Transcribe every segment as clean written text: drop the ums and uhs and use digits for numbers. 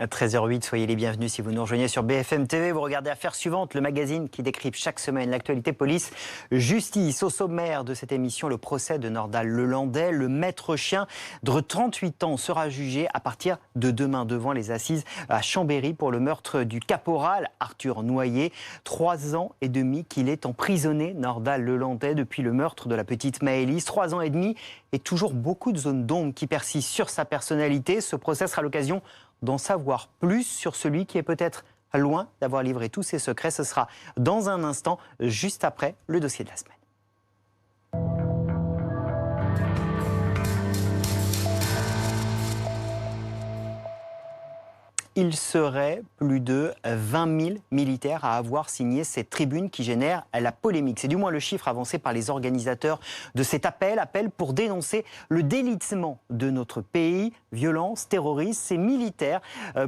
13h08, soyez les bienvenus si vous nous rejoignez sur BFM TV. Vous regardez Affaires suivantes, le magazine qui décrypte chaque semaine l'actualité police-justice. Au sommaire de cette émission, le procès de Nordal Lelandais. Le maître chien de 38 ans sera jugé à partir de demain devant les assises à Chambéry pour le meurtre du caporal Arthur Noyer. 3 ans et demi qu'il est emprisonné, Nordal Lelandais, depuis le meurtre de la petite Maëlys. 3 ans et demi et toujours beaucoup de zones d'ombre qui persistent sur sa personnalité. Ce procès sera l'occasion d'en savoir plus sur celui qui est peut-être loin d'avoir livré tous ses secrets. Ce sera dans un instant, juste après le dossier de la semaine. Il serait plus de 20 000 militaires à avoir signé cette tribune qui génère la polémique. C'est du moins le chiffre avancé par les organisateurs de cet appel pour dénoncer le délitement de notre pays, violence, terrorisme. Ces militaires,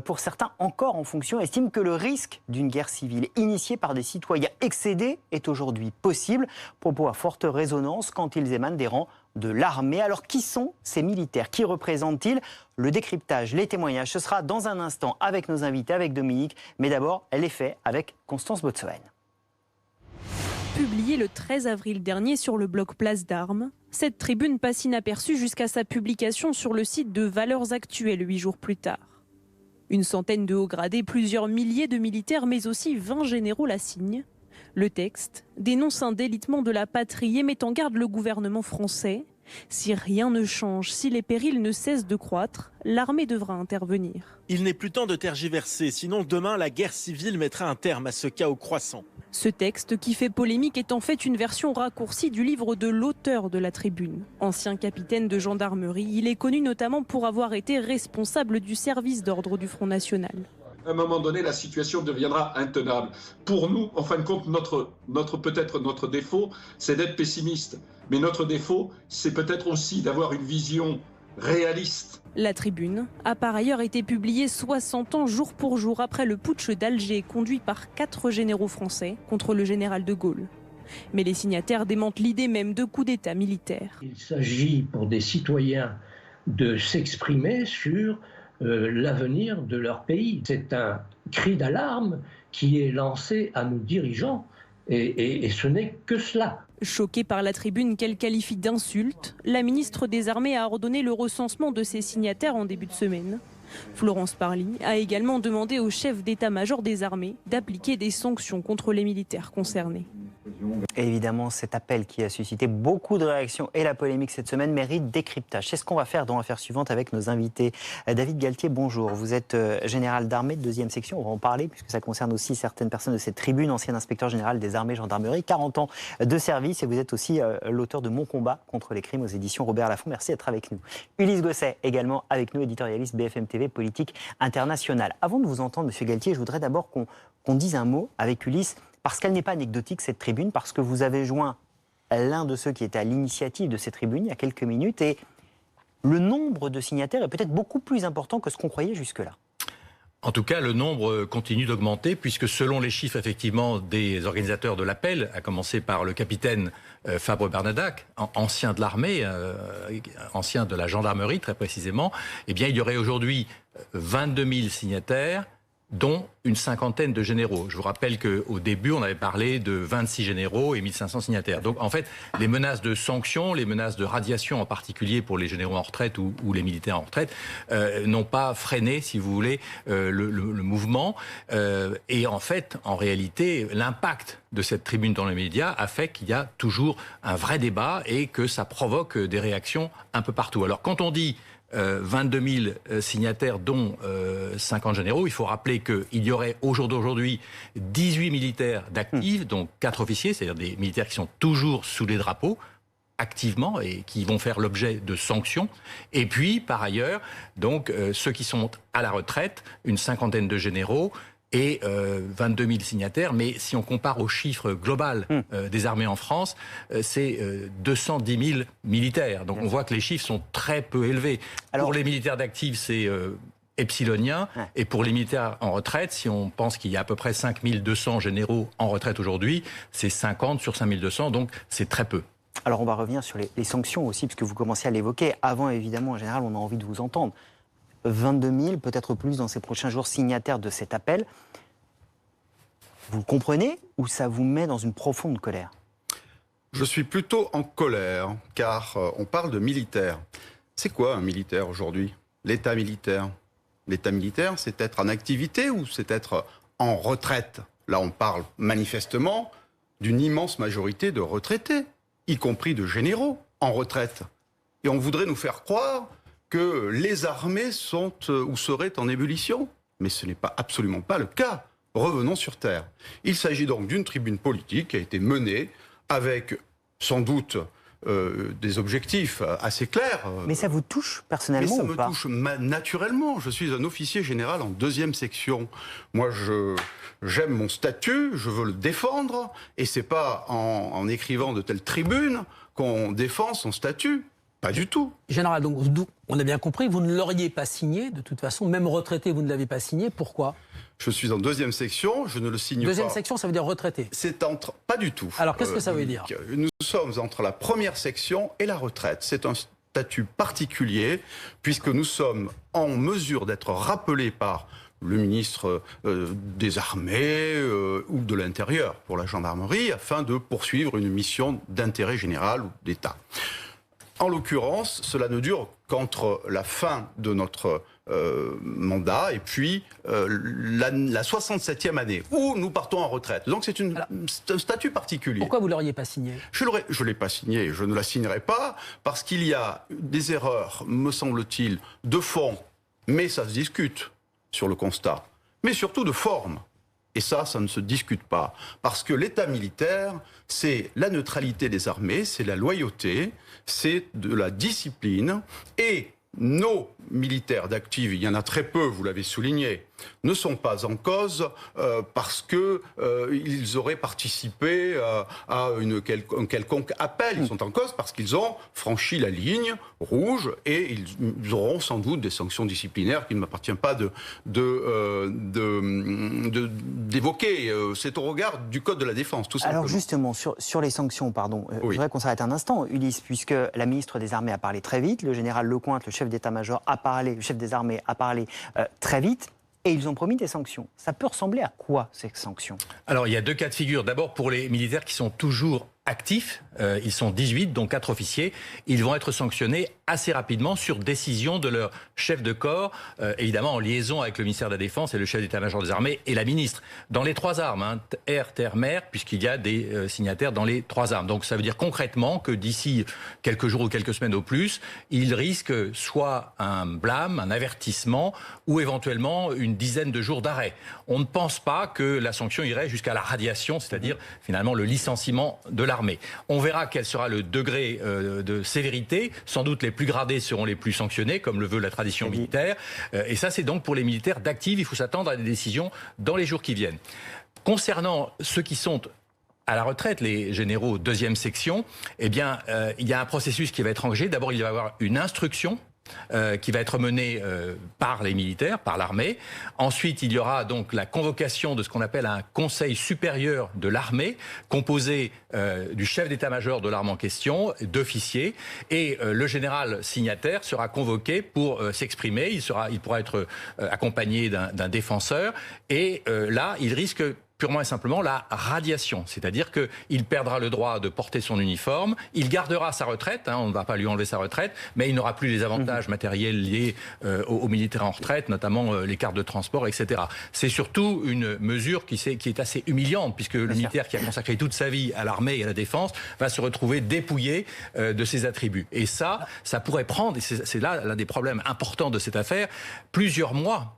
pour certains encore en fonction, estiment que le risque d'une guerre civile initiée par des citoyens excédés est aujourd'hui possible. Propos à forte résonance quand ils émanent des rangs de l'armée. Alors qui sont ces militaires? Qui représentent-ils? Le décryptage, les témoignages, ce sera dans un instant avec nos invités, avec Dominique. Mais d'abord, les faits avec Constance Botsoen. Publiée le 13 avril dernier sur le blog Place d'Armes, cette tribune passe inaperçue jusqu'à sa publication sur le site de Valeurs Actuelles 8 jours plus tard. Une centaine de hauts gradés, plusieurs milliers de militaires, mais aussi 20 généraux la signent. Le texte dénonce un délitement de la patrie et met en garde le gouvernement français. Si rien ne change, si les périls ne cessent de croître, l'armée devra intervenir. Il n'est plus temps de tergiverser, sinon demain la guerre civile mettra un terme à ce chaos croissant. Ce texte qui fait polémique est en fait une version raccourcie du livre de l'auteur de la tribune. Ancien capitaine de gendarmerie, il est connu notamment pour avoir été responsable du service d'ordre du Front National. À un moment donné, la situation deviendra intenable. Pour nous, en fin de compte, peut-être notre défaut, c'est d'être pessimiste. Mais notre défaut, c'est peut-être aussi d'avoir une vision réaliste. La tribune a par ailleurs été publiée 60 ans jour pour jour après le putsch d'Alger conduit par 4 généraux français contre le général de Gaulle. Mais les signataires démentent l'idée même de coup d'État militaire. Il s'agit pour des citoyens de s'exprimer sur l'avenir de leur pays. C'est un cri d'alarme qui est lancé à nos dirigeants et ce n'est que cela. Choquée par la tribune qu'elle qualifie d'insulte, la ministre des Armées a ordonné le recensement de ses signataires en début de semaine. Florence Parly a également demandé au chef d'état-major des armées d'appliquer des sanctions contre les militaires concernés. Et évidemment, cet appel qui a suscité beaucoup de réactions et la polémique cette semaine mérite décryptage. C'est ce qu'on va faire dans l'affaire suivante avec nos invités. David Galtier, bonjour. Vous êtes général d'armée de 2e section. On va en parler puisque ça concerne aussi certaines personnes de cette tribune. Ancien inspecteur général des armées gendarmerie, 40 ans de service. Et vous êtes aussi l'auteur de Mon combat contre les crimes aux éditions Robert Laffont. Merci d'être avec nous. Ulysse Gosset également avec nous, éditorialiste BFM TV, politique internationale. Avant de vous entendre, monsieur Galtier, je voudrais d'abord qu'on dise un mot avec Ulysse. Parce qu'elle n'est pas anecdotique, cette tribune, parce que vous avez joint l'un de ceux qui était à l'initiative de cette tribune il y a quelques minutes, et le nombre de signataires est peut-être beaucoup plus important que ce qu'on croyait jusque-là. En tout cas, le nombre continue d'augmenter, puisque selon les chiffres effectivement des organisateurs de l'appel, à commencer par le capitaine Fabre Bernadac, ancien de l'armée, ancien de la gendarmerie très précisément, eh bien il y aurait aujourd'hui 22 000 signataires, dont une cinquantaine de généraux. Je vous rappelle qu'au début, on avait parlé de 26 généraux et 1500 signataires. Donc en fait, les menaces de sanctions, les menaces de radiation en particulier pour les généraux en retraite ou les militaires en retraite, n'ont pas freiné, si vous voulez, le mouvement. Et en fait, en réalité, l'impact de cette tribune dans les médias a fait qu'il y a toujours un vrai débat et que ça provoque des réactions un peu partout. Alors quand on dit 22 000 signataires, dont 50 généraux. Il faut rappeler qu'il y aurait au jour d'aujourd'hui 18 militaires d'actifs, donc 4 officiers, c'est-à-dire des militaires qui sont toujours sous les drapeaux, activement, et qui vont faire l'objet de sanctions. Et puis, par ailleurs, donc ceux qui sont à la retraite, une cinquantaine de généraux, et 22 000 signataires. Mais si on compare au chiffre global des armées en France, c'est 210 000 militaires. Donc on voit que les chiffres sont très peu élevés. Alors, pour les militaires d'actifs, c'est epsilonien. Et pour les militaires en retraite, si on pense qu'il y a à peu près 5 200 généraux en retraite aujourd'hui, c'est 50 sur 5 200, donc c'est très peu. Alors on va revenir sur les sanctions aussi, puisque vous commencez à l'évoquer. Avant, évidemment, en général, on a envie de vous entendre. 22 000, peut-être plus dans ces prochains jours, signataires de cet appel. Vous le comprenez ou ça vous met dans une profonde colère? Je suis plutôt en colère, car on parle de militaire. C'est quoi un militaire aujourd'hui? L'état militaire. L'état militaire, c'est être en activité ou c'est être en retraite? Là, on parle manifestement d'une immense majorité de retraités, y compris de généraux en retraite. Et on voudrait nous faire croire que les armées sont ou seraient en ébullition. Mais ce n'est absolument pas le cas. Revenons sur Terre. Il s'agit donc d'une tribune politique qui a été menée avec sans doute des objectifs assez clairs. Mais ça vous touche personnellement ou pas? Mais ça me touche naturellement. Je suis un officier général en 2e section. Moi, j'aime mon statut, je veux le défendre, et c'est pas en écrivant de telles tribunes qu'on défend son statut. Pas du tout. Général, donc on a bien compris, vous ne l'auriez pas signé, de toute façon, même retraité, vous ne l'avez pas signé. Pourquoi? Je suis en 2e section, je ne le signe pas. 2e section, ça veut dire retraité? C'est entre... Pas du tout. Alors, qu'est-ce que ça veut dire? Nous sommes entre la 1re section et la retraite. C'est un statut particulier, puisque nous sommes en mesure d'être rappelés par le ministre des Armées ou de l'Intérieur pour la gendarmerie, afin de poursuivre une mission d'intérêt général ou d'État. En l'occurrence, cela ne dure qu'entre la fin de notre mandat et puis la 67e année, où nous partons en retraite. Donc c'est un statut particulier. Pourquoi vous ne l'auriez pas signé? Je ne l'ai pas signé, je ne la signerai pas, parce qu'il y a des erreurs, me semble-t-il, de fond, mais ça se discute sur le constat, mais surtout de forme. Et ça ne se discute pas. Parce que l'état militaire, c'est la neutralité des armées, c'est la loyauté, c'est de la discipline. Et nos militaires d'active, il y en a très peu, vous l'avez souligné, ne sont pas en cause parce qu'ils auraient participé à un quelconque appel. Ils sont en cause parce qu'ils ont franchi la ligne rouge et ils auront sans doute des sanctions disciplinaires qu'il ne m'appartient pas d'évoquer. C'est au regard du Code de la Défense, tout simplement. Alors justement, sur les sanctions, pardon, oui. Je voudrais qu'on s'arrête un instant, Ulysse, puisque la ministre des Armées a parlé très vite, le général Lecointre, le chef d'état-major, le chef des armées a parlé très vite. Et ils ont promis des sanctions. Ça peut ressembler à quoi, ces sanctions? Alors, il y a 2 cas de figure. D'abord, pour les militaires qui sont toujours actifs, ils sont 18, dont 4 officiers, ils vont être sanctionnés assez rapidement sur décision de leur chef de corps, évidemment en liaison avec le ministère de la Défense et le chef d'état-major des armées et la ministre. Dans les 3 armes, air, terre, mer, puisqu'il y a des signataires dans les 3 armes. Donc ça veut dire concrètement que d'ici quelques jours ou quelques semaines au plus, ils risquent soit un blâme, un avertissement, ou éventuellement une dizaine de jours d'arrêt. On ne pense pas que la sanction irait jusqu'à la radiation, c'est-à-dire finalement le licenciement de l'armée. On verra quel sera le degré de sévérité. Sans doute les plus gradés seront les plus sanctionnés, comme le veut la tradition militaire. Et ça, c'est donc pour les militaires d'active. Il faut s'attendre à des décisions dans les jours qui viennent. Concernant ceux qui sont à la retraite, les généraux 2e section, eh bien, il y a un processus qui va être engagé. D'abord, il va y avoir une instruction qui va être menée par les militaires, par l'armée. Ensuite, il y aura donc la convocation de ce qu'on appelle un conseil supérieur de l'armée, composé du chef d'état-major de l'armée en question, d'officiers, et le général signataire sera convoqué pour s'exprimer. Il pourra être accompagné d'un défenseur, et là, il risque purement et simplement la radiation, c'est-à-dire qu'il perdra le droit de porter son uniforme, il gardera sa retraite, on ne va pas lui enlever sa retraite, mais il n'aura plus les avantages matériels liés aux militaires en retraite, notamment les cartes de transport, etc. C'est surtout une mesure qui est assez humiliante, puisque le militaire qui a consacré toute sa vie à l'armée et à la défense va se retrouver dépouillé de ses attributs. Et ça pourrait prendre, et c'est là l'un des problèmes importants de cette affaire, plusieurs mois.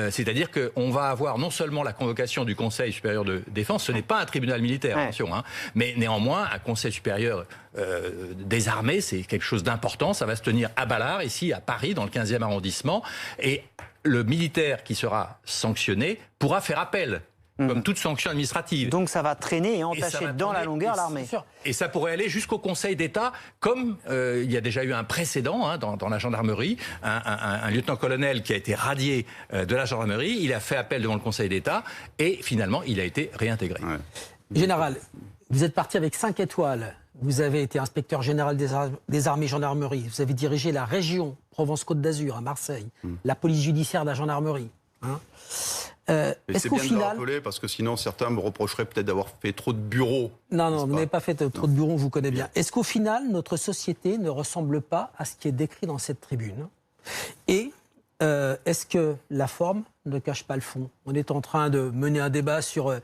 C'est-à-dire qu'on va avoir non seulement la convocation du Conseil supérieur de défense, ce n'est pas un tribunal militaire, attention, mais néanmoins un Conseil supérieur des armées, c'est quelque chose d'important, ça va se tenir à Ballard, ici à Paris, dans le 15e arrondissement, et le militaire qui sera sanctionné pourra faire appel, comme toute sanction administrative. Donc ça va traîner et entacher dans la longueur l'armée. Et ça pourrait aller jusqu'au Conseil d'État, comme il y a déjà eu un précédent dans la gendarmerie, un lieutenant-colonel qui a été radié de la gendarmerie, il a fait appel devant le Conseil d'État et finalement il a été réintégré. Général, vous êtes parti avec 5 étoiles vous avez été inspecteur général des armées gendarmerie, vous avez dirigé la région Provence-Côte d'Azur à Marseille, la police judiciaire de la gendarmerie. Hein. Est-ce qu'au final... de le rappeler, parce que sinon certains me reprocheraient peut-être d'avoir fait trop de bureaux. Non, vous n'avez pas fait trop de bureaux, on vous connaît bien. Est-ce qu'au final, notre société ne ressemble pas à ce qui est décrit dans cette tribune? Et est-ce que la forme ne cache pas le fond? On est en train de mener un débat sur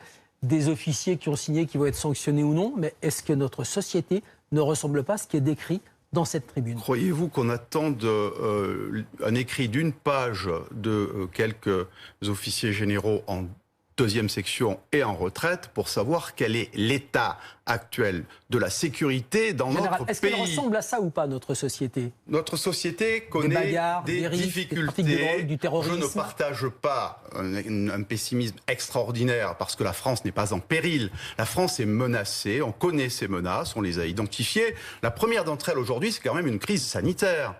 des officiers qui ont signé, qui vont être sanctionnés ou non, mais est-ce que notre société ne ressemble pas à ce qui est décrit dans cette tribune? Croyez-vous qu'on attende un écrit d'une page de quelques officiers généraux en deuxième section et en retraite pour savoir quel est l'état actuel de la sécurité dans notre pays? Est-ce qu'elle ressemble à ça ou pas, notre société? Notre société connaît des difficultés. Des drogue, du terrorisme. Je ne partage pas un pessimisme extraordinaire parce que la France n'est pas en péril. La France est menacée, on connaît ces menaces, on les a identifiées. La première d'entre elles aujourd'hui, c'est quand même une crise sanitaire.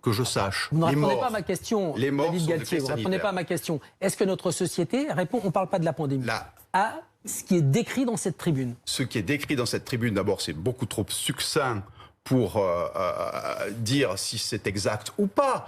Que je sache. Vous ne répondez pas à ma question, les morts David Galtier, vous ne répondez pas à ma question. Est-ce que notre société répond, on ne parle pas de la pandémie, à ce qui est décrit dans cette tribune? Ce qui est décrit dans cette tribune, d'abord, c'est beaucoup trop succinct pour dire si c'est exact ou pas.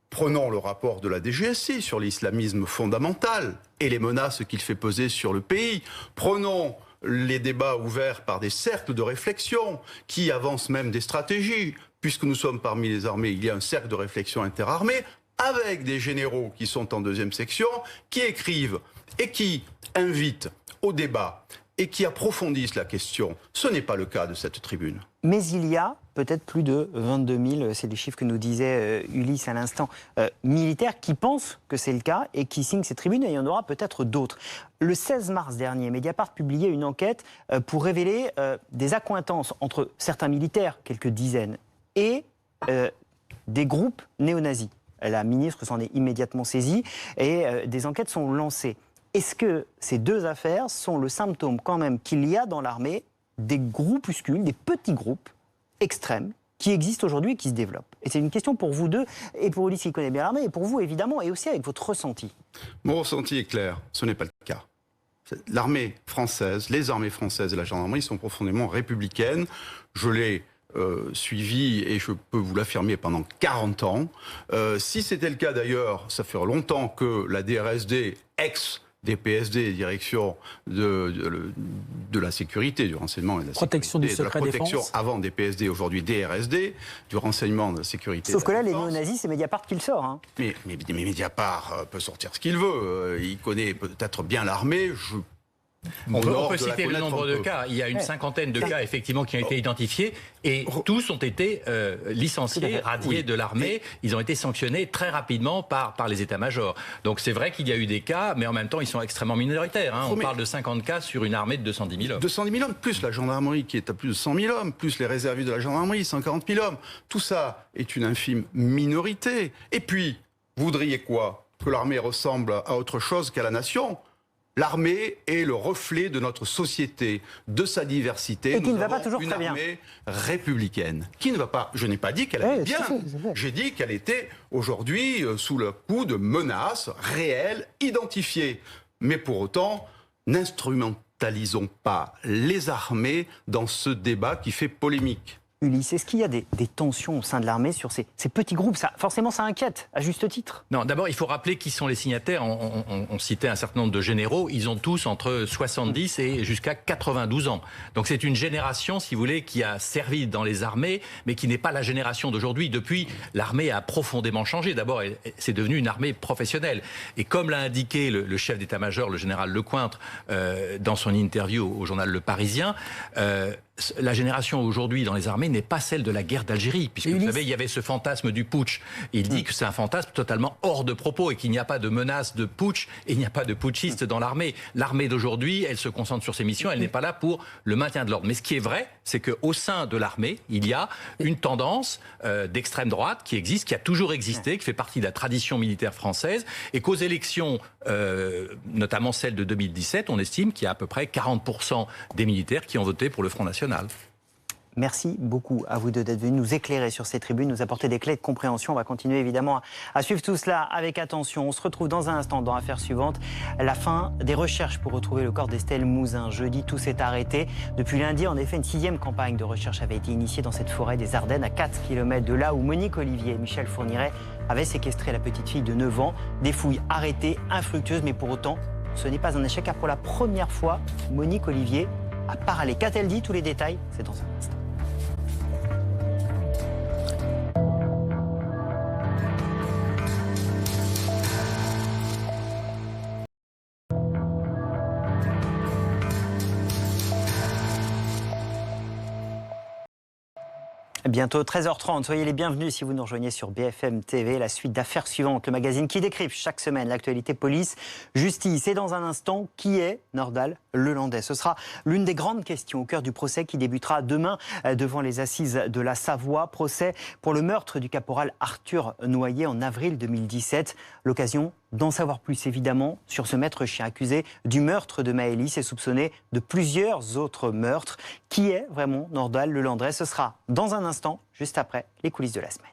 Prenons le rapport de la DGSI sur l'islamisme fondamental et les menaces qu'il fait peser sur le pays. Prenons les débats ouverts par des cercles de réflexion qui avancent même des stratégies. Puisque nous sommes parmi les armées, il y a un cercle de réflexion interarmée avec des généraux qui sont en deuxième section, qui écrivent et qui invitent au débat et qui approfondissent la question. Ce n'est pas le cas de cette tribune. Mais il y a peut-être plus de 22 000, c'est les chiffres que nous disait Ulysse à l'instant, militaires qui pensent que c'est le cas et qui signent ces tribunes, et il y en aura peut-être d'autres. Le 16 mars dernier, Mediapart publiait une enquête pour révéler des accointances entre certains militaires, quelques dizaines, et des groupes néo-nazis. La ministre s'en est immédiatement saisie et des enquêtes sont lancées. Est-ce que ces deux affaires sont le symptôme quand même qu'il y a dans l'armée des groupuscules, des petits groupes extrêmes qui existent aujourd'hui et qui se développent? Et c'est une question pour vous deux, et pour Ulysse qui connaît bien l'armée, et pour vous évidemment, et aussi avec votre ressenti. Mon ressenti est clair, ce n'est pas le cas. L'armée française, les armées françaises et la gendarmerie sont profondément républicaines. Je l'ai suivi, et je peux vous l'affirmer, pendant 40 ans. Si c'était le cas d'ailleurs, ça fait longtemps que la DRSD, ex-DPSD, direction de la sécurité, du renseignement et de la protection sécurité, du secret de la protection défense. Avant DPSD, aujourd'hui DRSD, du renseignement, de la sécurité. Sauf que là, les néo-nazis, c'est Mediapart qui le sort. Hein. Mais Mediapart peut sortir ce qu'il veut. Il connaît peut-être bien l'armée. On peut citer le nombre de cas. Il y a une cinquantaine de cas, effectivement, qui ont été identifiés et tous ont été licenciés, radiés de l'armée. Ils ont été sanctionnés très rapidement par les états-majors. Donc c'est vrai qu'il y a eu des cas, mais en même temps, ils sont extrêmement minoritaires. Hein. On parle de 50 cas sur une armée de 210 000 hommes. 210 000 hommes, plus la gendarmerie qui est à plus de 100 000 hommes, plus les réservistes de la gendarmerie, 140 000 hommes. Tout ça est une infime minorité. Et puis, vous voudriez quoi? Que l'armée ressemble à autre chose qu'à la nation? L'armée est le reflet de notre société, de sa diversité. Et qui ne va pas toujours très bien. Une armée républicaine. Qui ne va pas. Je n'ai pas dit qu'elle allait bien. J'ai dit qu'elle était aujourd'hui sous le coup de menaces réelles, identifiées. Mais pour autant, n'instrumentalisons pas les armées dans ce débat qui fait polémique. Ulysse, est-ce qu'il y a des tensions au sein de l'armée sur ces petits groupes? Forcément, ça inquiète, à juste titre. Non, d'abord, il faut rappeler qui sont les signataires. On citait un certain nombre de généraux. Ils ont tous entre 70 et jusqu'à 92 ans. Donc c'est une génération, si vous voulez, qui a servi dans les armées, mais qui n'est pas la génération d'aujourd'hui. Depuis, l'armée a profondément changé. D'abord, c'est devenu une armée professionnelle. Et comme l'a indiqué le chef d'état-major, le général Lecointre, dans son interview au journal Le Parisien, la génération aujourd'hui dans les armées n'est pas celle de la guerre d'Algérie, puisque vous savez, il y avait ce fantasme du putsch. Il dit que c'est un fantasme totalement hors de propos et qu'il n'y a pas de menace de putsch et il n'y a pas de putschistes dans l'armée. L'armée d'aujourd'hui, elle se concentre sur ses missions, elle n'est pas là pour le maintien de l'ordre. Mais ce qui est vrai, c'est qu'au sein de l'armée, il y a une tendance d'extrême droite qui existe, qui a toujours existé, qui fait partie de la tradition militaire française, et qu'aux élections, notamment celle de 2017, on estime qu'il y a à peu près 40% des militaires qui ont voté pour le Front National. Merci beaucoup à vous deux d'être venus nous éclairer sur ces tribunes, nous apporter des clés de compréhension. On va continuer évidemment à suivre tout cela avec attention. On se retrouve dans un instant dans l'affaire suivante. La fin des recherches pour retrouver le corps d'Estelle Mouzin. Jeudi, tout s'est arrêté. Depuis lundi, en effet, une 6e campagne de recherche avait été initiée dans cette forêt des Ardennes, à 4 km de là où Monique Olivier et Michel Fourniret avaient séquestré la petite fille de 9 ans. Des fouilles arrêtées, infructueuses, mais pour autant, ce n'est pas un échec, car pour la première fois, Monique Olivier a parlé. Qu'a-t-elle dit? Tous les détails, c'est dans un instant. Bientôt 13h30, soyez les bienvenus si vous nous rejoignez sur BFM TV. La suite d'affaires suivantes, le magazine qui décrypte chaque semaine l'actualité police, justice. Et dans un instant, qui est Nordal Lelandais? Ce sera l'une des grandes questions au cœur du procès qui débutera demain devant les assises de la Savoie. Procès pour le meurtre du caporal Arthur Noyer en avril 2017. L'occasion d'en savoir plus évidemment sur ce maître chien accusé du meurtre de Maëlys et soupçonné de plusieurs autres meurtres. Qui est vraiment Nordal Lelandais? Ce sera dans un instant, juste après les coulisses de la semaine.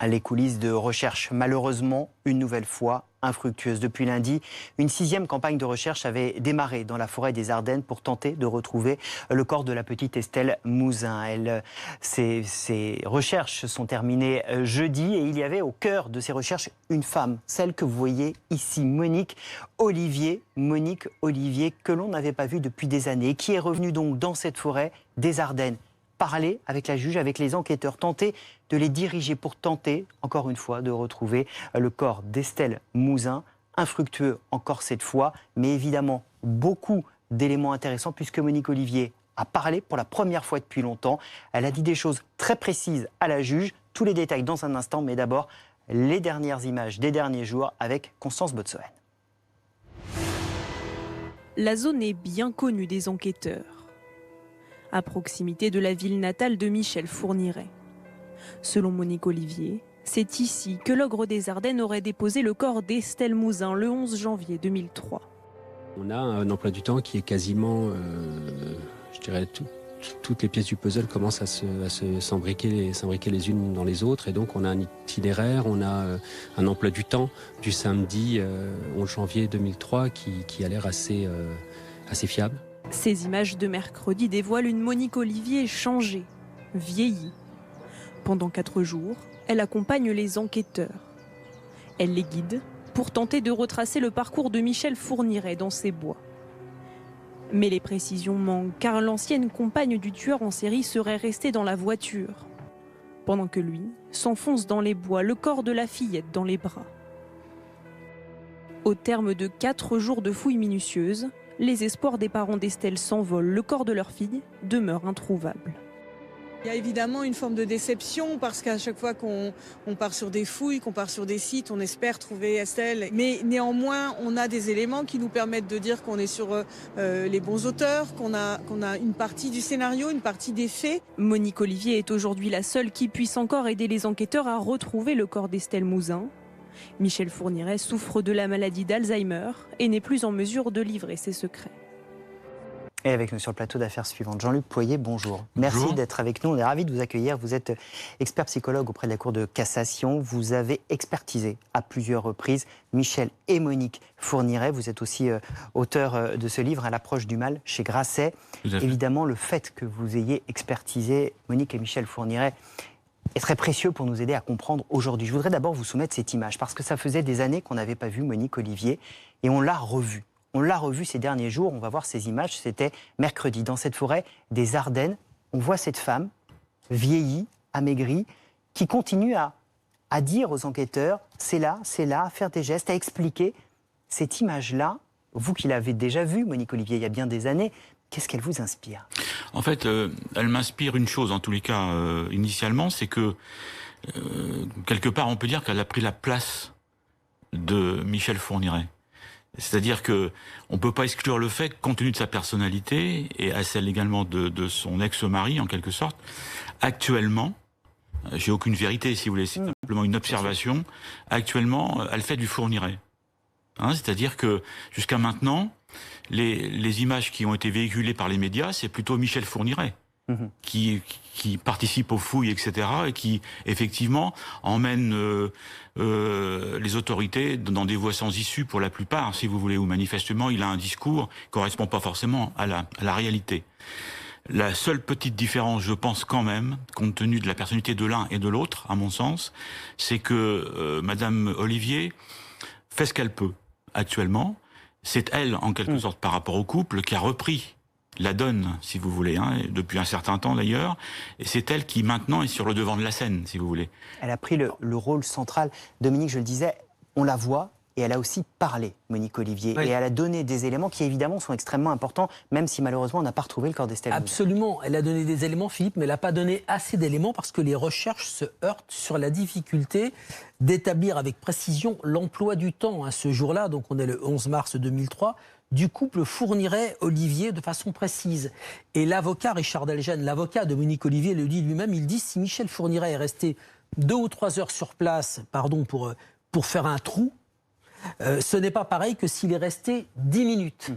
Les coulisses de recherche, malheureusement, une nouvelle fois infructueuse. Depuis lundi, une 6e campagne de recherche avait démarré dans la forêt des Ardennes pour tenter de retrouver le corps de la petite Estelle Mouzin. Ces recherches sont terminées jeudi et il y avait au cœur de ces recherches une femme, celle que vous voyez ici, Monique Olivier. Monique Olivier, que l'on n'avait pas vue depuis des années, qui est revenue donc dans cette forêt des Ardennes, parler avec la juge, avec les enquêteurs, tenter de les diriger pour tenter, encore une fois, de retrouver le corps d'Estelle Mouzin. Infructueux encore cette fois, mais évidemment beaucoup d'éléments intéressants puisque Monique Olivier a parlé pour la première fois depuis longtemps. Elle a dit des choses très précises à la juge. Tous les détails dans un instant, mais d'abord les dernières images des derniers jours avec Constance Botsoen. La zone est bien connue des enquêteurs, à proximité de la ville natale de Michel Fourniret. Selon Monique Olivier, c'est ici que l'ogre des Ardennes aurait déposé le corps d'Estelle Mouzin le 11 janvier 2003. On a un emploi du temps qui est quasiment, je dirais, toutes les pièces du puzzle commencent à s'embriquer les unes dans les autres. Et donc on a un itinéraire, on a un emploi du temps du samedi 11 janvier 2003 qui a l'air assez fiable. Ces images de mercredi dévoilent une Monique Olivier changée, vieillie. Pendant 4 jours, elle accompagne les enquêteurs. Elle les guide pour tenter de retracer le parcours de Michel Fourniret dans ces bois. Mais les précisions manquent car l'ancienne compagne du tueur en série serait restée dans la voiture, pendant que lui s'enfonce dans les bois, le corps de la fillette dans les bras. Au terme de 4 jours de fouilles minutieuses, les espoirs des parents d'Estelle s'envolent, le corps de leur fille demeure introuvable. Il y a évidemment une forme de déception parce qu'à chaque fois qu'on part sur des fouilles, qu'on part sur des sites, on espère trouver Estelle. Mais néanmoins, on a des éléments qui nous permettent de dire qu'on est sur les bons auteurs, qu'on a une partie du scénario, une partie des faits. Monique Olivier est aujourd'hui la seule qui puisse encore aider les enquêteurs à retrouver le corps d'Estelle Mouzin. Michel Fourniret souffre de la maladie d'Alzheimer et n'est plus en mesure de livrer ses secrets. Et avec nous sur le plateau d'affaires suivantes, Jean-Luc Poyer, bonjour. Merci d'être avec nous, on est ravis de vous accueillir. Vous êtes expert psychologue auprès de la Cour de cassation. Vous avez expertisé à plusieurs reprises Michel et Monique Fourniret. Vous êtes aussi auteur de ce livre, À l'approche du mal, chez Grasset. Évidemment, le fait que vous ayez expertisé Monique et Michel Fourniret est très précieux pour nous aider à comprendre aujourd'hui. Je voudrais d'abord vous soumettre cette image, parce que ça faisait des années qu'on n'avait pas vu Monique Olivier, et on l'a revue. On l'a revue ces derniers jours, on va voir ces images, c'était mercredi, dans cette forêt des Ardennes. On voit cette femme, vieillie, amaigrie, qui continue à dire aux enquêteurs, c'est là, à faire des gestes, à expliquer. Cette image-là, vous qui l'avez déjà vue, Monique Olivier, il y a bien des années, qu'est-ce qu'elle vous inspire? En fait, elle m'inspire une chose, en tous les cas, initialement, c'est que, quelque part, on peut dire qu'elle a pris la place de Michel Fourniret. C'est-à-dire que on peut pas exclure le fait, compte tenu de sa personnalité, et à celle également de son ex-mari, en quelque sorte, actuellement, j'ai aucune vérité, si vous voulez, c'est simplement une observation, actuellement, elle fait du Fourniret. C'est-à-dire que jusqu'à maintenant, les images qui ont été véhiculées par les médias, c'est plutôt Michel Fourniret qui participe aux fouilles, etc., et qui, effectivement, emmène les autorités dans des voies sans issue pour la plupart, si vous voulez, où manifestement il a un discours qui ne correspond pas forcément à la réalité. La seule petite différence, je pense quand même, compte tenu de la personnalité de l'un et de l'autre, à mon sens, c'est que Madame Olivier fait ce qu'elle peut actuellement. C'est elle, en quelque sorte, par rapport au couple, qui a repris la donne, si vous voulez, depuis un certain temps d'ailleurs, et c'est elle qui maintenant est sur le devant de la scène, si vous voulez. Elle a pris le rôle central. Dominique, je le disais, on la voit, et elle a aussi parlé, Monique Olivier, et elle a donné des éléments qui évidemment sont extrêmement importants, même si malheureusement on n'a pas retrouvé le corps d'Estelle. Absolument, elle a donné des éléments, Philippe, mais elle n'a pas donné assez d'éléments parce que les recherches se heurtent sur la difficulté d'établir avec précision l'emploi du temps à ce jour-là, donc on est le 11 mars 2003, du couple Fourniret-Olivier de façon précise. Et l'avocat Richard Delgenne, l'avocat de Monique Olivier, le dit lui-même, il dit si Michel Fourniret est resté 2 ou 3 heures sur place pour faire un trou, ce n'est pas pareil que s'il est resté 10 minutes.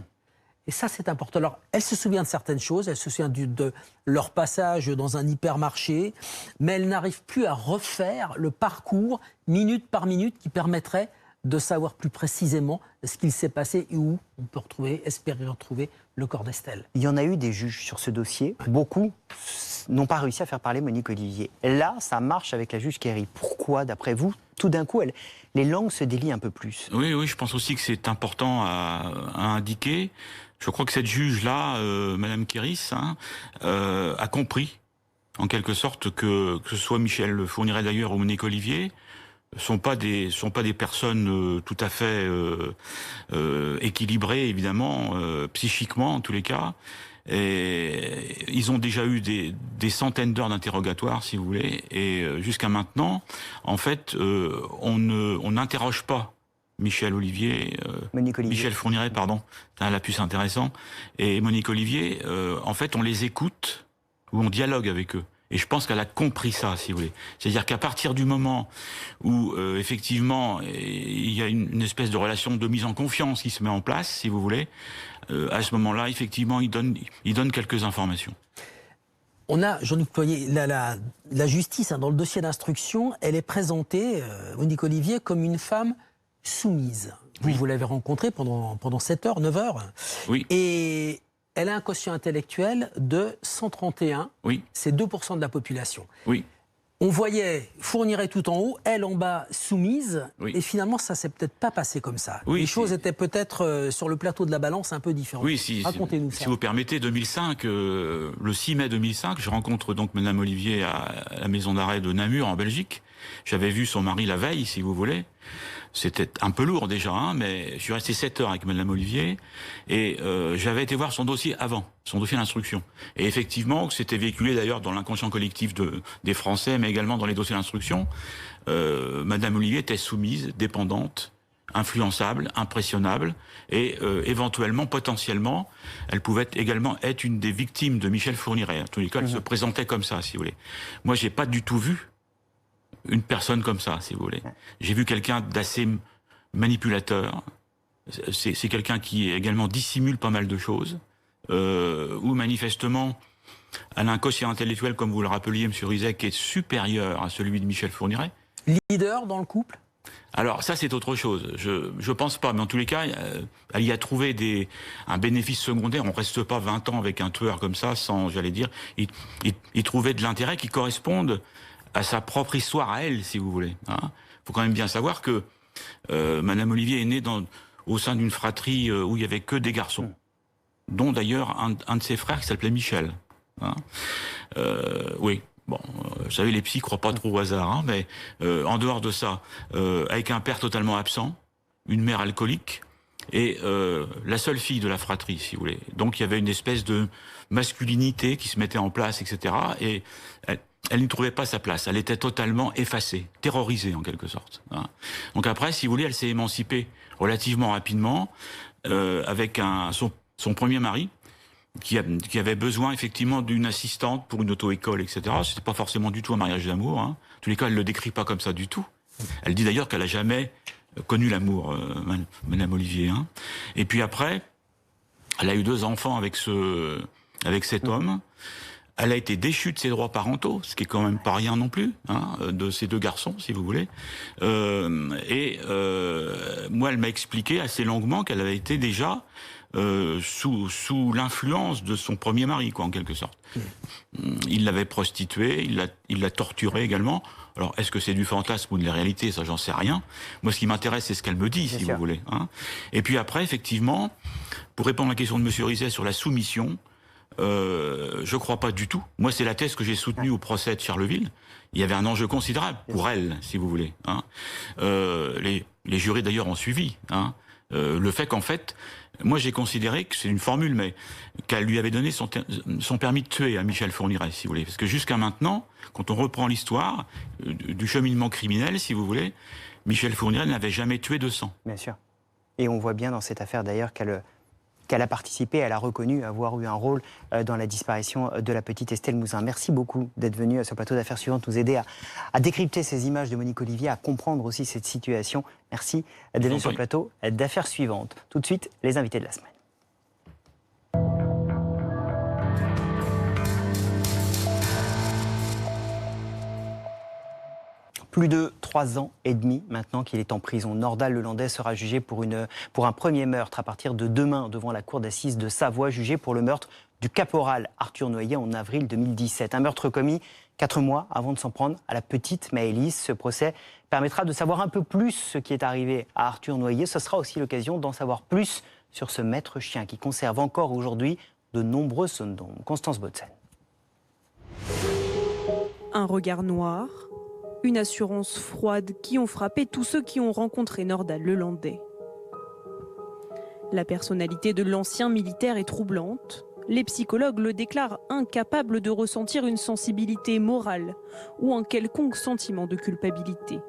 Et ça, c'est important. Alors, elle se souvient de certaines choses, elle se souvient de leur passage dans un hypermarché, mais elle n'arrive plus à refaire le parcours, minute par minute, qui permettrait de savoir plus précisément ce qu'il s'est passé et où on peut espérer retrouver le corps d'Estelle. Il y en a eu des juges sur ce dossier. Beaucoup n'ont pas réussi à faire parler Monique Olivier. Là, ça marche avec la juge Kerry. Pourquoi, d'après vous, tout d'un coup, les langues se délient un peu plus? Oui, je pense aussi que c'est important à indiquer. Je crois que cette juge-là, Madame Kéris, a compris, en quelque sorte, que ce soit Michel Fourniret d'ailleurs ou Monique Olivier, sont pas des personnes tout à fait équilibrées, évidemment, psychiquement en tous les cas. Et ils ont déjà eu des centaines d'heures d'interrogatoire, si vous voulez, et jusqu'à maintenant, en fait, on n'interroge pas Michel Fourniret, pardon, c'est un lapsus intéressant, et Monique Olivier, en fait, on les écoute ou on dialogue avec eux. Et je pense qu'elle a compris ça, si vous voulez. C'est-à-dire qu'à partir du moment où, effectivement, il y a une espèce de relation de mise en confiance qui se met en place, si vous voulez, à ce moment-là, effectivement, il donne quelques informations. On a, Jean-Luc Poirier, la justice, dans le dossier d'instruction, elle est présentée, Monique Olivier, comme une femme soumise. Vous l'avez rencontrée pendant 7 heures, 9 heures. Oui. Et elle a un quotient intellectuel de 131. Oui. C'est 2% de la population. Oui. On voyait Fourniret tout en haut, elle en bas soumise. Oui. Et finalement, ça s'est peut-être pas passé comme ça. Oui, les choses étaient peut-être sur le plateau de la balance un peu différentes. Oui, racontez-nous ça. Si vous permettez, 2005, le 6 mai 2005, je rencontre donc Madame Olivier à la maison d'arrêt de Namur, en Belgique. J'avais vu son mari la veille, si vous voulez. C'était un peu lourd déjà, mais je suis resté 7 heures avec Madame Olivier et j'avais été voir son dossier avant, son dossier d'instruction. Et effectivement, c'était véhiculé d'ailleurs dans l'inconscient collectif des Français, mais également dans les dossiers d'instruction. Madame Olivier était soumise, dépendante, influençable, impressionnable et éventuellement, potentiellement, elle pouvait également être une des victimes de Michel Fourniret. En tous les cas, elle se présentait comme ça, si vous voulez. Moi, j'ai pas du tout vu une personne comme ça, si vous voulez. J'ai vu quelqu'un d'assez manipulateur. C'est quelqu'un qui également dissimule pas mal de choses, où manifestement, elle a un quotient intellectuel, comme vous le rappeliez, M. Rizet, qui est supérieur à celui de Michel Fourniret. Leader dans le couple ? Alors ça, c'est autre chose. Je pense pas, mais en tous les cas, elle y a trouvé un bénéfice secondaire. On reste pas 20 ans avec un tueur comme ça, sans, j'allais dire, il trouvait de l'intérêt qui corresponde à sa propre histoire à elle, si vous voulez. Faut quand même bien savoir que Madame Olivier est née au sein d'une fratrie où il y avait que des garçons, dont d'ailleurs un de ses frères qui s'appelait Michel. Oui. Bon, vous savez, les psys croient pas trop au hasard, mais en dehors de ça, avec un père totalement absent, une mère alcoolique, et la seule fille de la fratrie, si vous voulez. Donc il y avait une espèce de masculinité qui se mettait en place, etc. Et elle n'y trouvait pas sa place. Elle était totalement effacée, terrorisée en quelque sorte. Donc après, si vous voulez, elle s'est émancipée relativement rapidement avec son premier mari, qui avait besoin effectivement d'une assistante pour une auto-école, etc. C'était pas forcément du tout un mariage d'amour. En tous les cas, elle le décrit pas comme ça du tout. Elle dit d'ailleurs qu'elle a jamais connu l'amour, Madame Olivier. Hein. Et puis après, elle a eu 2 enfants avec cet homme. Elle a été déchue de ses droits parentaux, ce qui est quand même pas rien non plus, hein, de ces 2 garçons, si vous voulez. Moi, elle m'a expliqué assez longuement qu'elle avait été déjà sous l'influence de son premier mari, quoi, en quelque sorte. Il l'avait prostituée, il l'a torturée également. Alors, est-ce que c'est du fantasme ou de la réalité? Ça, j'en sais rien. Moi, ce qui m'intéresse, c'est ce qu'elle me dit, si vous voulez. Hein. Et puis après, effectivement, pour répondre à la question de M. Rizet sur la soumission, je crois pas du tout. Moi, c'est la thèse que j'ai soutenue au procès de Charleville. Il y avait un enjeu considérable pour elle, si vous voulez. Hein. Les jurés, d'ailleurs, ont suivi. Hein. Le fait qu'en fait, moi, j'ai considéré que c'est une formule, mais qu'elle lui avait donné son permis de tuer à Michel Fourniret, si vous voulez. Parce que jusqu'à maintenant, quand on reprend l'histoire du cheminement criminel, si vous voulez, Michel Fourniret n'avait jamais tué de sang. Bien sûr. Et on voit bien dans cette affaire, d'ailleurs, qu'elle a participé, elle a reconnu avoir eu un rôle dans la disparition de la petite Estelle Mouzin. Merci beaucoup d'être venu à ce plateau d'affaires suivantes, nous aider à décrypter ces images de Monique Olivier, à comprendre aussi cette situation. Merci d'être venu sur le plateau d'affaires suivantes. Tout de suite, les invités de la semaine. Plus de 3 ans et demi maintenant qu'il est en prison. Nordal Lelandais sera jugé pour un premier meurtre à partir de demain devant la cour d'assises de Savoie, jugé pour le meurtre du caporal Arthur Noyer en avril 2017. Un meurtre commis 4 mois avant de s'en prendre à la petite Maëlys. Ce procès permettra de savoir un peu plus ce qui est arrivé à Arthur Noyer. Ce sera aussi l'occasion d'en savoir plus sur ce maître chien qui conserve encore aujourd'hui de nombreuses zones d'ombre. Constance Botzen. Un regard noir, une assurance froide qui ont frappé tous ceux qui ont rencontré Nordal Lelandais. La personnalité de l'ancien militaire est troublante. Les psychologues le déclarent incapable de ressentir une sensibilité morale ou un quelconque sentiment de culpabilité.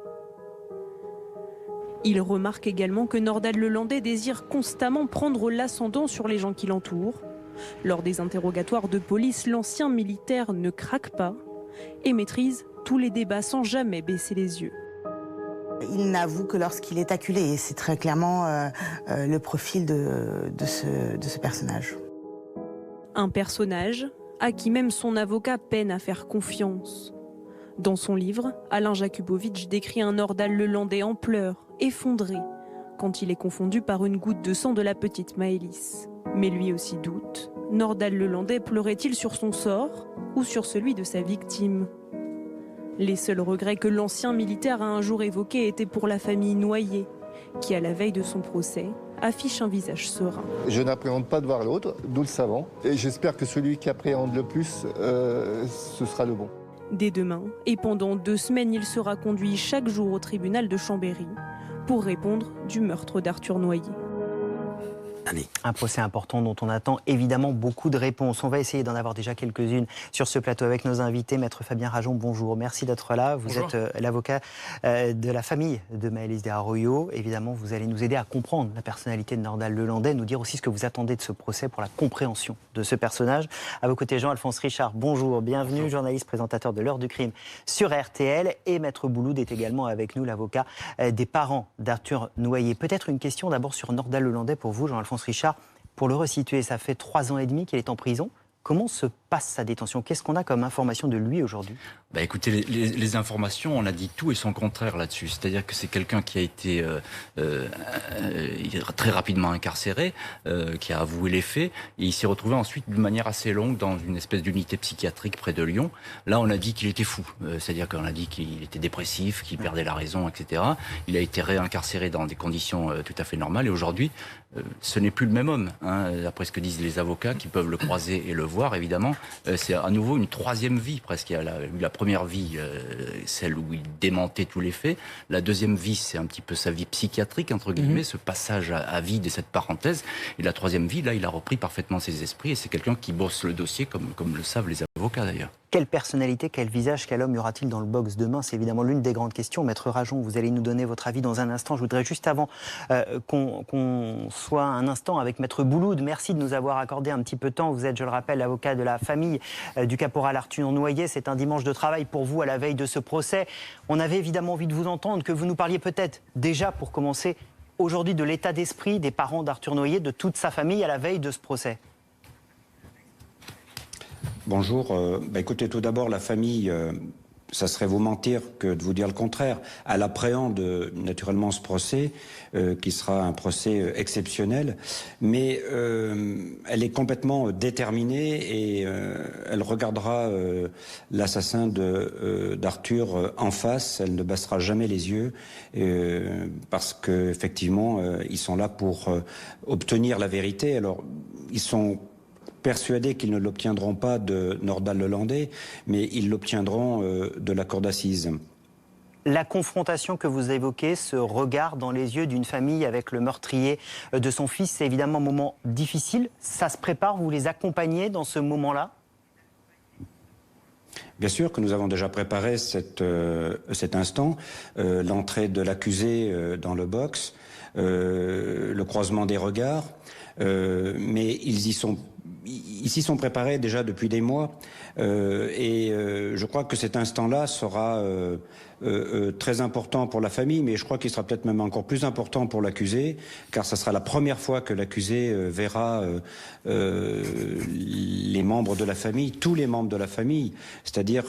Il remarque également que Nordal Lelandais désire constamment prendre l'ascendant sur les gens qui l'entourent. Lors des interrogatoires de police, l'ancien militaire ne craque pas et maîtrise tous les débats sans jamais baisser les yeux. Il n'avoue que lorsqu'il est acculé, et c'est très clairement le profil de ce personnage. Un personnage à qui même son avocat peine à faire confiance. Dans son livre, Alain Jakubowicz décrit un Nordal Lelandais en pleurs, effondré, quand il est confondu par une goutte de sang de la petite Maëlys. Mais lui aussi doute. Nordal Lelandais pleurait-il sur son sort ou sur celui de sa victime ? Les seuls regrets que l'ancien militaire a un jour évoqués étaient pour la famille Noyer, qui, à la veille de son procès, affiche un visage serein. Je n'appréhende pas de voir l'autre, d'où le savant. Et j'espère que celui qui appréhende le plus, ce sera le bon. Dès demain, et pendant 2 semaines, il sera conduit chaque jour au tribunal de Chambéry pour répondre du meurtre d'Arthur Noyer. Un procès important dont on attend évidemment beaucoup de réponses. On va essayer d'en avoir déjà quelques-unes sur ce plateau avec nos invités. Maître Fabien Rajon, bonjour. Merci d'être là. Vous êtes l'avocat de la famille de Maëlys Desarroyo. Évidemment, vous allez nous aider à comprendre la personnalité de Nordal Lelandais, nous dire aussi ce que vous attendez de ce procès pour la compréhension de ce personnage. À vos côtés, Jean-Alphonse Richard, bonjour. Bienvenue, bonjour. Journaliste, présentateur de l'Heure du crime sur RTL. Et Maître Bouloud est également avec nous, l'avocat des parents d'Arthur Noyer. Peut-être une question d'abord sur Nordal Lelandais pour vous, Jean-Alphonse Richard. Pour le resituer, ça fait 3 ans et demi qu'il est en prison. Comment se passe sa détention? Qu'est-ce qu'on a comme information de lui aujourd'hui? Écoutez, les informations, on a dit tout et son contraire là-dessus. C'est-à-dire que c'est quelqu'un qui a été très rapidement incarcéré, qui a avoué les faits, et il s'est retrouvé ensuite d'une manière assez longue dans une espèce d'unité psychiatrique près de Lyon. Là, on a dit qu'il était fou. C'est-à-dire qu'on a dit qu'il était dépressif, qu'il perdait la raison, etc. Il a été réincarcéré dans des conditions tout à fait normales, et aujourd'hui, ce n'est plus le même homme, hein, d'après ce que disent les avocats qui peuvent le croiser et le voir, évidemment. C'est à nouveau une 3e vie, presque. Il y a eu la première vie, celle où il démentait tous les faits. La 2e vie, c'est un petit peu sa vie psychiatrique, entre guillemets, ce passage à vide et cette parenthèse. Et la 3e vie, là, il a repris parfaitement ses esprits, et c'est quelqu'un qui bosse le dossier, comme le savent les avocats, d'ailleurs. Quelle personnalité, quel visage, quel homme y aura-t-il dans le box demain? C'est évidemment l'une des grandes questions. Maître Rajon, vous allez nous donner votre avis dans un instant. Je voudrais juste avant qu'on soit un instant avec Maître Bouloud. Merci de nous avoir accordé un petit peu de temps. Vous êtes, je le rappelle, l'avocat de la famille du caporal Arthur Noyer. C'est un dimanche de travail pour vous à la veille de ce procès. On avait évidemment envie de vous entendre, que vous nous parliez peut-être déjà, pour commencer, aujourd'hui de l'état d'esprit des parents d'Arthur Noyer, de toute sa famille à la veille de ce procès. Bonjour. Écoutez, tout d'abord, la famille, ça serait vous mentir que de vous dire le contraire. Elle appréhende naturellement ce procès, qui sera un procès exceptionnel, mais elle est complètement déterminée et elle regardera l'assassin d'Arthur en face. Elle ne baissera jamais les yeux parce qu'effectivement, ils sont là pour obtenir la vérité. Alors, ils sont persuadés qu'ils ne l'obtiendront pas de Nordal-Lelandais, mais ils l'obtiendront de la cour d'assises. La confrontation que vous évoquez, ce regard dans les yeux d'une famille avec le meurtrier de son fils, c'est évidemment un moment difficile. Ça se prépare, vous les accompagnez dans ce moment-là? Bien sûr que nous avons déjà préparé cet instant, l'entrée de l'accusé dans le box, le croisement des regards, mais ils s'y sont préparés déjà depuis des mois et je crois que cet instant-là sera très important pour la famille, mais je crois qu'il sera peut-être même encore plus important pour l'accusé, car ce sera la première fois que l'accusé verra les membres de la famille, tous les membres de la famille, c'est-à-dire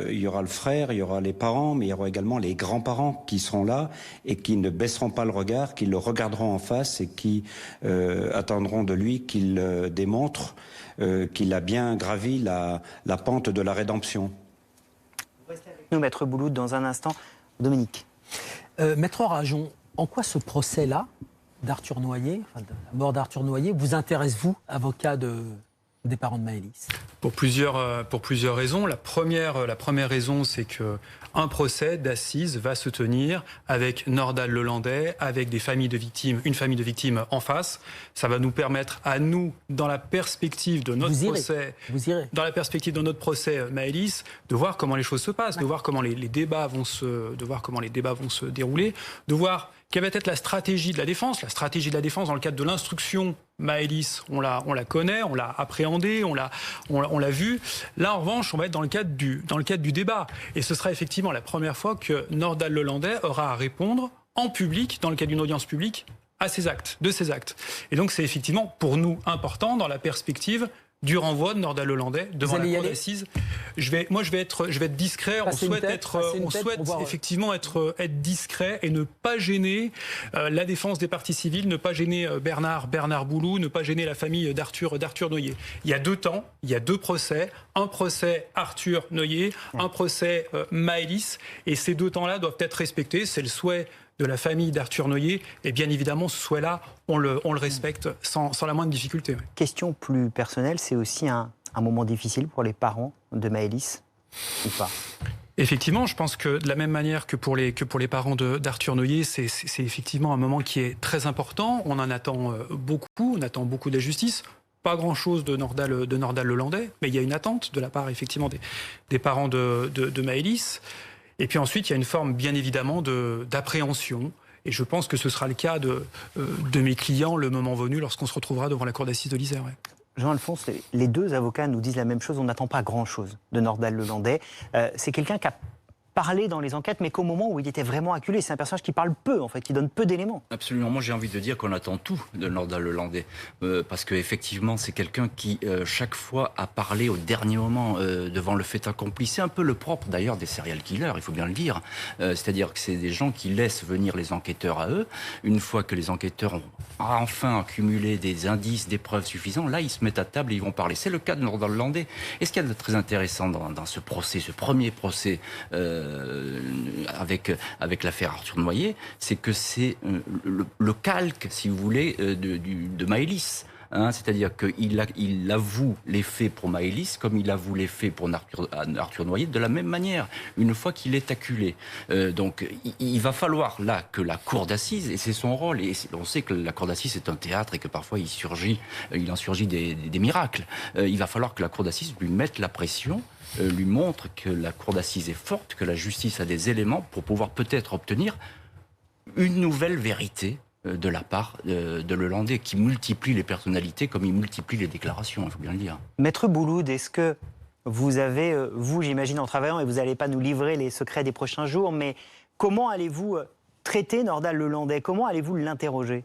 il y aura le frère, il y aura les parents, mais il y aura également les grands-parents qui seront là et qui ne baisseront pas le regard, qui le regarderont en face et qui attendront de lui qu'il démontre qu'il a bien gravi la pente de la rédemption. Nous, Maître Bouloud, dans un instant. Dominique. Maître Rajon, en quoi ce procès-là d'Arthur Noyer, enfin, de la mort d'Arthur Noyer, vous intéresse, vous, avocat des parents de Maëlys? Pour plusieurs raisons. La première raison, c'est qu'un procès d'assises va se tenir avec Nordal-Lelandais, avec des familles de victimes, une famille de victimes en face. Ça va nous permettre à nous, dans la perspective de notre procès, Maëlys, de voir comment les choses se passent, de voir comment les débats vont se dérouler, de voir quelle va être la stratégie de la défense. La stratégie de la défense dans le cadre de l'instruction Maëlys, on la connaît, on l'a appréhendée, on l'a vu. Là, en revanche, on va être dans le cadre du débat. Et ce sera effectivement la première fois que Nordal-Lelandais aura à répondre en public, dans le cadre d'une audience publique, de ces actes. Et donc, c'est effectivement pour nous important dans la perspective du renvoi de Nordal-Lelandais devant la cour d'assises. Je vais être discret. On souhaite effectivement être discret et ne pas gêner la défense des parties civiles, ne pas gêner Bernard Boulou, ne pas gêner la famille d'Arthur Noyer. Il y a 2 temps, il y a 2 procès, un procès Arthur Noyer, un procès Maëlys, et ces 2 temps-là doivent être respectés. C'est le souhait de la famille d'Arthur Noyer, et bien évidemment, ce souhait-là, on le respecte sans la moindre difficulté. Question plus personnelle, c'est aussi un moment difficile pour les parents de Maëlys, ou pas? Effectivement, je pense que de la même manière que pour les parents d'Arthur Noyer, c'est effectivement un moment qui est très important. On en attend beaucoup, on attend beaucoup de la justice. Pas grand-chose de Nordal-Lelandais, mais il y a une attente de la part effectivement des parents de Maëlys. Et puis ensuite, il y a une forme, bien évidemment, d'appréhension. Et je pense que ce sera le cas de mes clients le moment venu, lorsqu'on se retrouvera devant la cour d'assises de l'Isère. Ouais. Jean-Alphonse, les 2 avocats nous disent la même chose. On n'attend pas grand-chose de Nordal-Lelandais. C'est quelqu'un qui a parlé dans les enquêtes, mais qu'au moment où il était vraiment acculé, c'est un personnage qui parle peu, en fait, qui donne peu d'éléments. Absolument. Moi, j'ai envie de dire qu'on attend tout de Nordal-Lelandais. Parce qu'effectivement, c'est quelqu'un qui, chaque fois, a parlé au dernier moment devant le fait accompli. C'est un peu le propre, d'ailleurs, des serial killers, il faut bien le dire. C'est-à-dire que c'est des gens qui laissent venir les enquêteurs à eux. Une fois que les enquêteurs ont enfin accumulé des indices, des preuves suffisantes, là, ils se mettent à table et ils vont parler. C'est le cas de Nordal-Lelandais. Et ce qu'il y a de très intéressant dans ce procès, ce premier procès, avec l'affaire Arthur Noyer, c'est que c'est le calque, si vous voulez, de Maëlys. Hein, c'est-à-dire qu'il avoue les faits pour Maëlys comme il avoue les faits pour Arthur Noyer de la même manière, une fois qu'il est acculé. Donc il va falloir là que la cour d'assises, et c'est son rôle, et on sait que la cour d'assises est un théâtre et que parfois il en surgit des miracles. Il va falloir que la cour d'assises lui mette la pression, lui montre que la cour d'assises est forte, que la justice a des éléments pour pouvoir peut-être obtenir une nouvelle vérité de la part de Lelandais, qui multiplie les personnalités comme il multiplie les déclarations, il faut bien le dire. Maître Bouloud, est-ce que vous avez, vous j'imagine en travaillant, et vous n'allez pas nous livrer les secrets des prochains jours, mais comment allez-vous traiter Nordal Lelandais? Comment allez-vous l'interroger?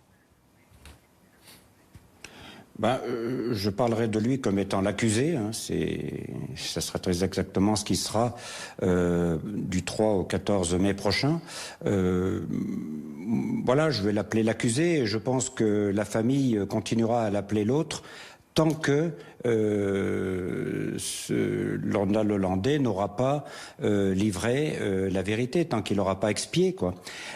Je parlerai de lui comme étant l'accusé. Hein, ça sera très exactement ce qui sera du 3 au 14 mai prochain. Voilà, je vais l'appeler l'accusé et je pense que la famille continuera à l'appeler l'autre tant que Nordal Lelandais n'aura pas livré la vérité, tant qu'il n'aura pas expié, quoi.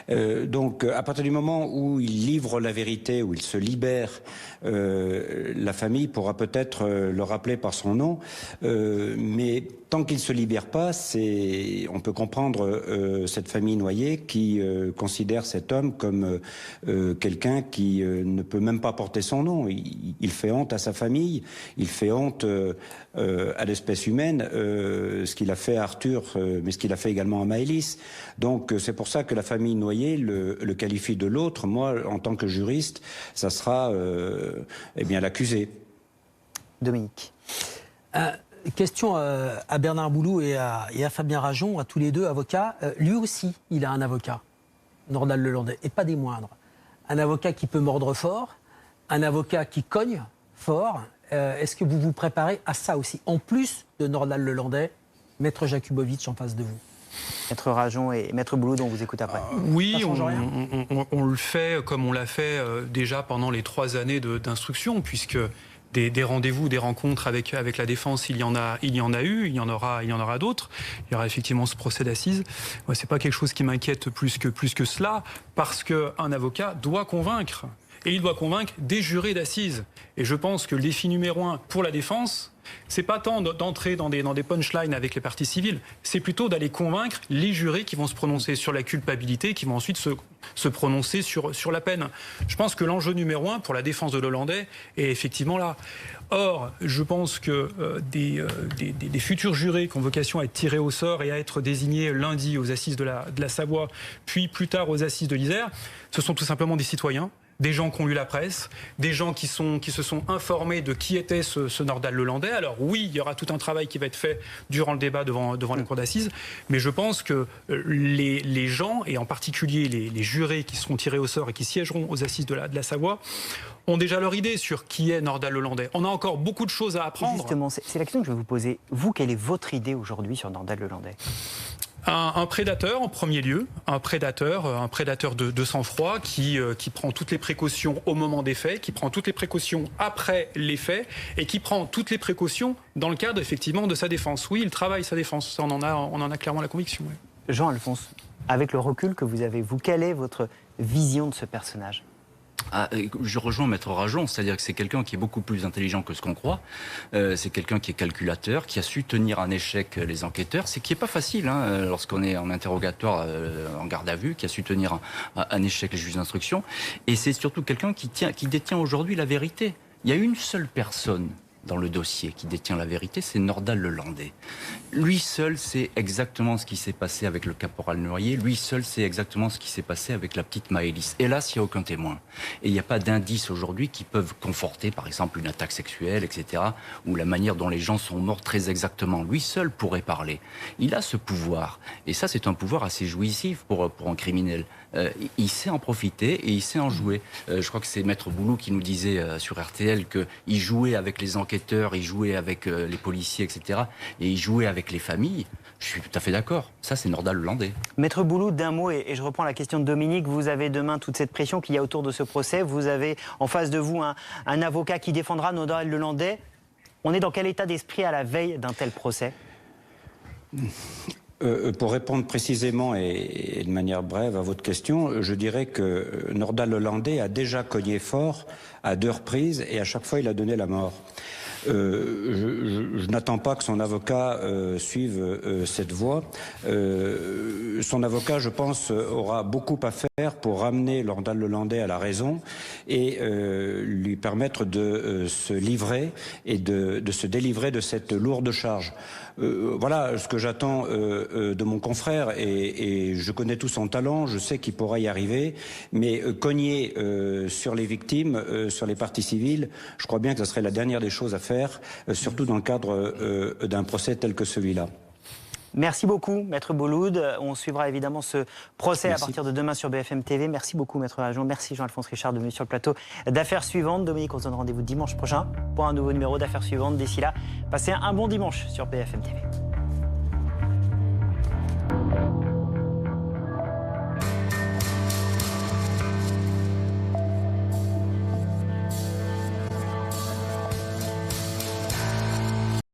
Donc, à partir du moment où il livre la vérité, où il se libère, la famille pourra peut-être le rappeler par son nom, mais tant qu'il ne se libère pas, on peut comprendre cette famille Noyer qui considère cet homme comme quelqu'un qui ne peut même pas porter son nom. Il fait honte à sa famille, il fait honte à l'espèce humaine, ce qu'il a fait à Arthur, mais ce qu'il a fait également à Maëlys. Donc c'est pour ça que la famille Noyer le qualifie de l'autre. Moi, en tant que juriste, ça sera l'accusé. Dominique. Question à Bernard Boulou et à Fabien Rajon, à tous les deux avocats. Lui aussi, il a un avocat, Nordal Lelandais, et pas des moindres. Un avocat qui peut mordre fort, un avocat qui cogne fort. Est-ce que vous vous préparez à ça aussi, en plus de Nordal Lelandais, Maître Jakubowicz en face de vous? Maître Rajon et Maître Bouloud, on vous écoute après. Oui, on le fait comme on l'a fait déjà pendant les 3 années d'instruction, puisque des rendez-vous, des rencontres avec la défense, il y en a eu, il y en aura d'autres. Il y aura effectivement ce procès d'assises. Ouais, c'est pas quelque chose qui m'inquiète plus que cela, parce qu'un avocat doit convaincre. Et il doit convaincre des jurés d'assises. Et je pense que le défi numéro 1 pour la défense, c'est pas tant d'entrer dans des punchlines avec les parties civiles, c'est plutôt d'aller convaincre les jurés qui vont se prononcer sur la culpabilité, qui vont ensuite se prononcer sur la peine. Je pense que l'enjeu numéro 1 pour la défense de Lelandais est effectivement là. Or, je pense que des futurs jurés qui ont vocation à être tirés au sort et à être désignés lundi aux assises de la Savoie, puis plus tard aux assises de l'Isère, ce sont tout simplement des citoyens, des gens qui ont lu la presse, des gens qui se sont informés de qui était ce Nordal Lelandais. Alors oui, il y aura tout un travail qui va être fait durant le débat devant la cour d'assises, mais je pense que les gens, et en particulier les jurés qui seront tirés au sort et qui siégeront aux assises de la Savoie, ont déjà leur idée sur qui est Nordal Lelandais. On a encore beaucoup de choses à apprendre. Justement, c'est la question que je vais vous poser. Vous, quelle est votre idée aujourd'hui sur Nordal Lelandais ? Un prédateur en premier lieu, un prédateur de sang-froid qui prend toutes les précautions au moment des faits, qui prend toutes les précautions après les faits et qui prend toutes les précautions dans le cadre effectivement de sa défense. Oui, il travaille sa défense, ça, on en a clairement la conviction. Oui. Jean-Alphonse, avec le recul que vous avez, vous, quelle est votre vision de ce personnage ? Je rejoins Maître Rajon, c'est-à-dire que c'est quelqu'un qui est beaucoup plus intelligent que ce qu'on croit. C'est quelqu'un qui est calculateur, qui a su tenir en échec les enquêteurs. C'est qui n'est pas facile lorsqu'on est en interrogatoire, en garde à vue, qui a su tenir en échec les juges d'instruction. Et c'est surtout quelqu'un qui détient aujourd'hui la vérité. Il y a une seule personne dans le dossier qui détient la vérité, c'est Nordal Lelandais. Lui seul sait exactement ce qui s'est passé avec le caporal Noyer, lui seul sait exactement ce qui s'est passé avec la petite Maëlys. Hélas, il n'y a aucun témoin. Et il n'y a pas d'indices aujourd'hui qui peuvent conforter, par exemple, une attaque sexuelle, etc., ou la manière dont les gens sont morts très exactement. Lui seul pourrait parler. Il a ce pouvoir. Et ça, c'est un pouvoir assez jouissif pour un criminel. Il sait en profiter et il sait en jouer. Je crois que c'est Maître Boulou qui nous disait sur RTL qu'il jouait avec les enquêteurs, il jouait avec les policiers, etc. Et il jouait avec les familles. Je suis tout à fait d'accord. Ça, c'est Nordal Lelandais. Maître Boulou, d'un mot, et je reprends la question de Dominique, vous avez demain toute cette pression qu'il y a autour de ce procès. Vous avez en face de vous un avocat qui défendra Nordal Lelandais. On est dans quel état d'esprit à la veille d'un tel procès ? Pour répondre précisément et de manière brève à votre question, je dirais que Nordal Lelandais a déjà cogné fort à 2 reprises et à chaque fois il a donné la mort. Je n'attends pas que son avocat suive cette voie. Son avocat, je pense, aura beaucoup à faire pour ramener Nordal Lelandais à la raison et lui permettre de se livrer et de se délivrer de cette lourde charge. Voilà ce que j'attends de mon confrère et je connais tout son talent, je sais qu'il pourra y arriver, mais cogner sur les victimes, sur les parties civiles, je crois bien que ce serait la dernière des choses à faire, surtout dans le cadre d'un procès tel que celui-là. Merci beaucoup, Maître Bouloud. On suivra évidemment ce procès Merci. à partir de demain sur BFM TV. Merci beaucoup, Maître Lajon. Merci Jean-Alphonse Richard de venir sur le plateau d'Affaires suivantes. Dominique, on se donne rendez-vous dimanche prochain pour un nouveau numéro d'Affaires suivantes. D'ici là, passez un bon dimanche sur BFM TV.